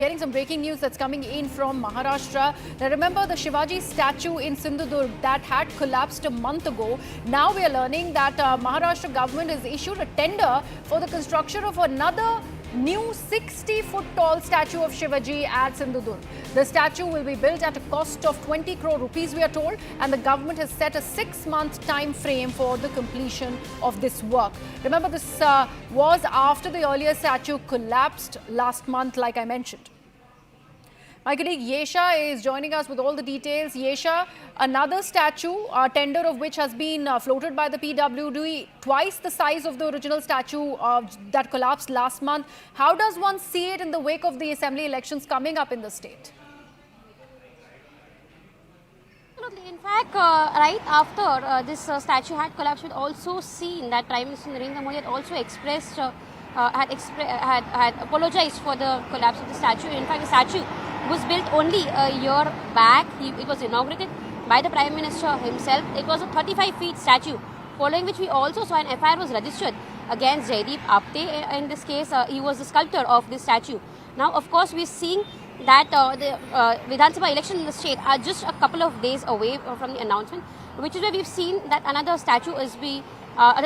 Getting some breaking news that's coming in from Maharashtra. Now remember the Shivaji statue in Sindhudurg that had collapsed a month ago. Now we are learning that Maharashtra government has issued a tender for the construction of another new 60-foot tall statue of Shivaji at Sindhudurg. The statue will be built at a cost of 20 crore rupees, we are told, and the government has set a 6-month time frame for the completion of this work. Remember, this was after the earlier statue collapsed last month, like I mentioned. My colleague Yesha is joining us with all the details. Yesha, another statue, tender of which has been floated by the PWD, twice the size of the original statue that collapsed last month. How does one see it in the wake of the assembly elections coming up in the state? Absolutely. In fact, right after this statue had collapsed, we also seen that Prime Minister Narendra Modi had also expressed, had apologized for the collapse of the statue. In fact, the statue was built only a year back. It was inaugurated by the Prime Minister himself. It was a 35-feet statue, following which we also saw an FIR was registered against Jaideep Apte. In this case, he was the sculptor of this statue. Now, of course, we're seeing that the Vidhan Sabha election in the state are just a couple of days away from the announcement, which is where we've seen that another statue is the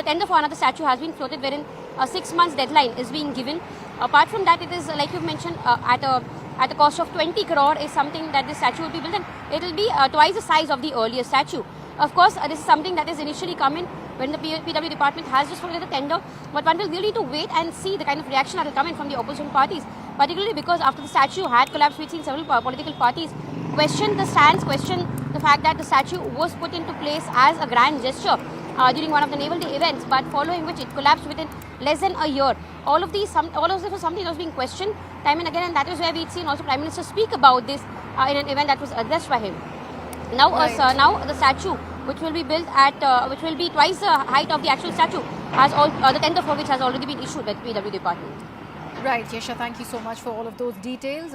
tender for another statue has been floated, wherein a 6 months deadline is being given. Apart from that, it is, like you mentioned, at a cost of 20 crore is something that this statue will be built, and it will be twice the size of the earlier statue. Of course, this is something that is initially come in when the PW department has just floated the tender, but one will really need to wait and see the kind of reaction that will come in from the opposition parties, particularly because after the statue had collapsed, we've seen several political parties question the stance, question the fact that the statue was put into place as a grand gesture during one of the Naval Day events, but following which it collapsed within less than a year. All of this was something that was being questioned time and again, and that is where we'd seen also Prime Minister speak about this in an event that was addressed by him. Now, now the statue, which will be built at, which will be twice the height of the actual statue, has the tender for which has already been issued by the PW department. Right, Yesha, thank you so much for all of those details.